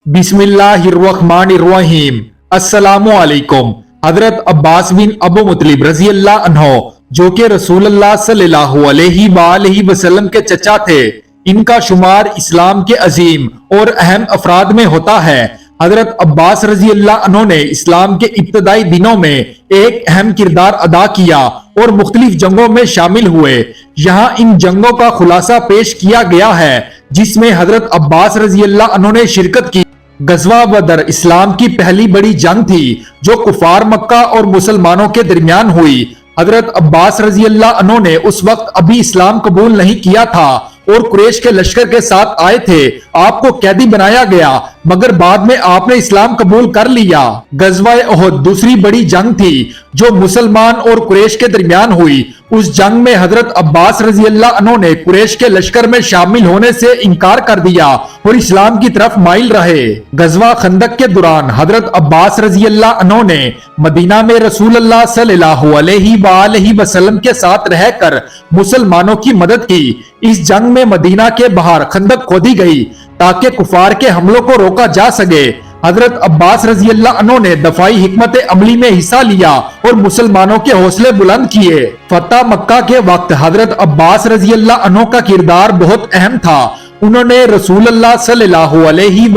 बिस्मिल्लाहिर्रहमानिर्रहीम। अस्सलामुअलैकुम। हजरत अब्बास बिन अबू मुतलिब रजी अल्लाह अन्हो, जो कि रसूल अल्लाह सल्लल्लाहु अलैहि वसल्लम के चचा थे, इनका शुमार इस्लाम के अजीम और अहम अफराद में होता है। हजरत अब्बास रजी अल्लाह अन्हो ने इस्लाम के इब्तदाई दिनों में एक अहम किरदार अदा किया और मुख्तलिफ जंगों में शामिल हुए। यहाँ इन जंगों का खुलासा पेश किया गया है जिसमें हजरत अब्बास रजी अल्लाह अन्हो ने शिरकत की। गजवा बदर इस्लाम की पहली बड़ी जंग थी जो कुफार मक्का और मुसलमानों के दरमियान हुई। हजरत अब्बास रजी अल्लाह अन्हो ने उस वक्त अभी इस्लाम कबूल नहीं किया था और कुरैश के लश्कर के साथ आए थे। आपको कैदी बनाया गया मगर बाद में आपने इस्लाम कबूल कर लिया। गजवा ओहद दूसरी बड़ी जंग थी जो मुसलमान और कुरैश के दरमियान हुई। उस जंग में हजरत अब्बास रजी अल्लाह अन्हो ने कुरैश के लश्कर में शामिल होने से इनकार कर दिया और इस्लाम की तरफ माइल रहे। गजवा खंदक के दौरान हजरत अब्बास रजी अल्लाह अन्हो ने मदीना में रसूल अल्लाह सल्लल्लाहु अलैहि वसल्लम के साथ रहकर मुसलमानों की मदद की। इस जंग में मदीना के बाहर खंदक खोदी गई ताकि कुफार के हमलों को रोका जा सके। हजरत अब्बास रजी अल्लाह अन्हो ने दफाई हिकमत अमली में हिस्सा लिया और मुसलमानों के हौसले बुलंद किए। फतह मक्का के वक्त हजरत अब्बास रजी अल्लाह अन्हो का किरदार बहुत अहम था। उन्होंने रसूल अल्लाह सल्लल्लाहु अलैहि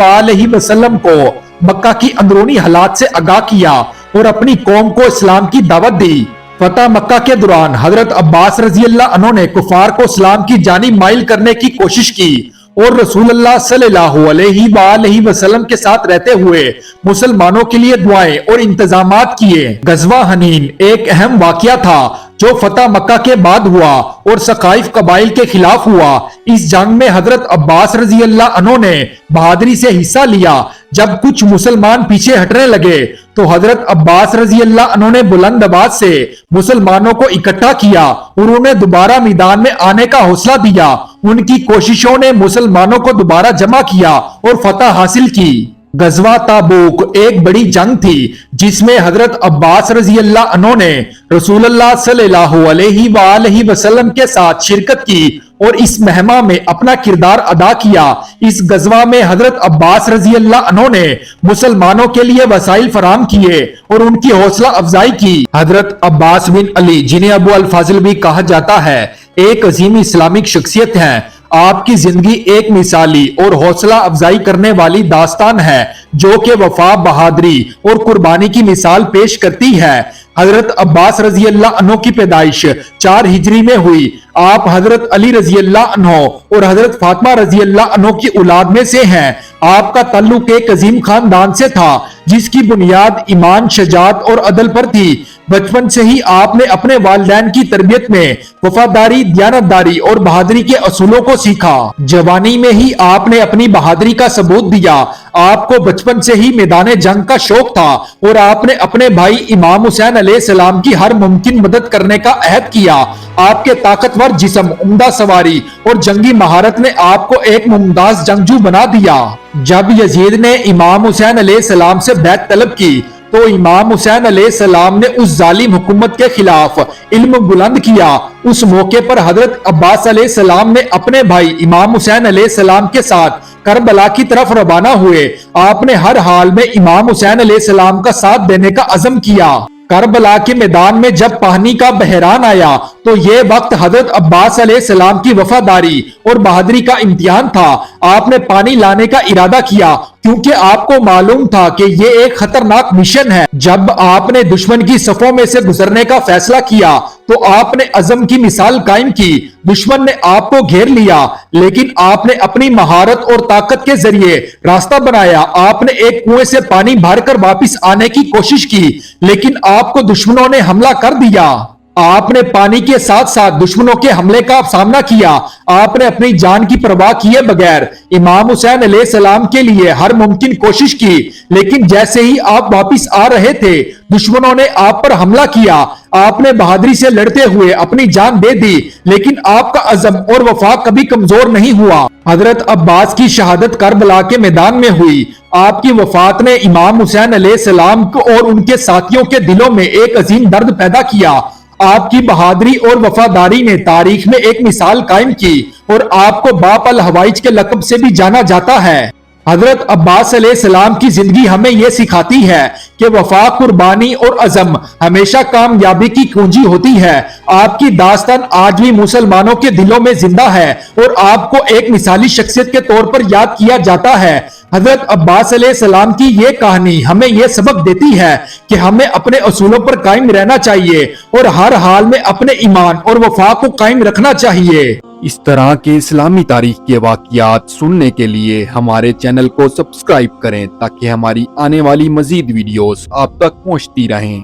वसल्लम को मक्का की अंदरूनी हालात से आगाह किया और अपनी कौम को इस्लाम की दावत दी। फतह मक्का के दौरान हजरत अब्बास रजी अल्लाह अन्हो ने कुफार को इस्लाम की जानिब माइल करने की कोशिश की और रसूल अल्लाह सल्लल्लाहु अलैहि वसल्लम के साथ रहते हुए मुसलमानों के लिए दुआएं और इंतजामात किए। गजवा हनीन एक अहम वाकया था जो फतह मक्का के बाद हुआ और सकाइफ कबाइल के खिलाफ हुआ। इस जंग में हजरत अब्बास रजी अल्लाह अन्हो ने बहादुरी से हिस्सा लिया। जब कुछ मुसलमान पीछे हटने लगे तो हजरत अब्बास रजी अल्लाह अन्हो ने बुलंद आवाज से मुसलमानों को इकट्ठा किया और उन्हें दोबारा मैदान में आने का हौसला दिया। उनकी कोशिशों ने मुसलमानों को दोबारा जमा किया और फतह हासिल की। गजवा ताबूक एक बड़ी जंग थी जिसमें हजरत अब्बास रजी अल्लाह अन्हो ने रसूल अल्लाह सल्लल्लाहु अलैहि वसल्लम के साथ शिरकत की और इस महमा में अपना किरदार अदा किया। इस गजवा में हजरत अब्बास रजी अल्लाह अन्हो ने मुसलमानों के लिए वसाइल फराम किए और उनकी हौसला अफजाई की। हजरत अब्बास बिन अली, जिन्हें अबू अल फाजिल भी कहा जाता है, एक अजीम इस्लामिक शख्सियत है। आपकी जिंदगी एक मिसाली और हौसला अफजाई करने वाली दास्तान है जो कि वफा, बहादुरी और कुर्बानी की मिसाल पेश करती है। हजरत अब्बास रजी अल्लाह अन्हो की पैदाइश 4 हिजरी में हुई। आप हजरत अली रजी अल्लाह अन्हो और हजरत फातिमा रजी अल्लाह अन्हो की औलाद में से हैं। आपका ताल्लुक एक अजीम खानदान से था जिसकी बुनियाद ईमान, शजाअत और अदल पर थी। बचपन से ही आपने अपने वालिदैन की तरबियत में वफादारी, दियानतदारी और बहादुरी के असूलों को सीखा। जवानी में ही आपने अपनी बहादुरी का सबूत दिया। आपको बचपन से ही मैदान जंग का शौक था और आपने अपने भाई इमाम हुसैन अलैहिस्सलाम की हर मुमकिन मदद करने का अहद किया। आपके ताकतवर जिस्म, उम्दा सवारी और जंगी महारत ने आपको एक मुमताज जंगजू बना दिया। जब यजीद ने इमाम हुसैन अलैहिस्सलाम से बैत तलब की तो इमाम हुसैन अलैहिस्सलाम ने उस जालिम हुकूमत के खिलाफ इल्म बुलंद किया। उस मौके पर हजरत अब्बास अलैहिस्सलाम ने अपने भाई इमाम हुसैन अलैहिस्सलाम के साथ करबला की तरफ रवाना हुए। आपने हर हाल में इमाम हुसैन अलैहिस्सलाम का साथ देने का अज़म किया। करबला के मैदान में जब पानी का बहरान आया तो ये वक्त हजरत अब्बास अलैहिस्सलाम की वफादारी और बहादुरी का इम्तिहान था। आपने पानी लाने का इरादा किया क्योंकि आपको मालूम था कि ये एक खतरनाक मिशन है। जब आपने दुश्मन की सफों में से गुजरने का फैसला किया तो आपने अज़म की मिसाल कायम की। दुश्मन ने आपको घेर लिया लेकिन आपने अपनी महारत और ताकत के जरिए रास्ता बनाया। आपने एक कुएं से पानी भरकर वापस आने की कोशिश की लेकिन आपको दुश्मनों ने हमला कर दिया। आपने पानी के साथ साथ दुश्मनों के हमले का सामना किया। आपने अपनी जान की परवाह किए बगैर इमाम हुसैन अलैहिस्सलाम के लिए हर मुमकिन कोशिश की लेकिन जैसे ही आप वापस आ रहे थे दुश्मनों ने आप पर हमला किया। आपने बहादुरी से लड़ते हुए अपनी जान दे दी लेकिन आपका अज़म और वफा कभी कमजोर नहीं हुआ। हजरत अब्बास की शहादत करबला के मैदान में हुई। आपकी वफात ने इमाम हुसैन अलैहिस्सलाम और उनके साथियों के दिलों में एक अजीम दर्द पैदा किया। आपकी बहादुरी और वफादारी ने तारीख में एक मिसाल कायम की और आपको बाप अल हवाइज के लकब से भी जाना जाता है। हजरत अब्बास अलैहिस्सलाम की जिंदगी हमें यह सिखाती है कि वफा, कुर्बानी और अज़म हमेशा कामयाबी की कुंजी होती है। आपकी दास्तान आज भी मुसलमानों के दिलों में जिंदा है और आपको एक मिसाली शख्सियत के तौर पर याद किया जाता है। हजरत अब्बास अलैहिस्सलाम की ये कहानी हमें यह सबक देती है कि हमें अपने असूलों पर कायम रहना चाहिए और हर हाल में अपने ईमान और वफा को कायम रखना चाहिए। इस तरह के इस्लामी तारीख के वाक़यात सुनने के लिए हमारे चैनल को सब्सक्राइब करें ताकि हमारी आने वाली मजीद वीडियोस आप तक पहुंचती रहें।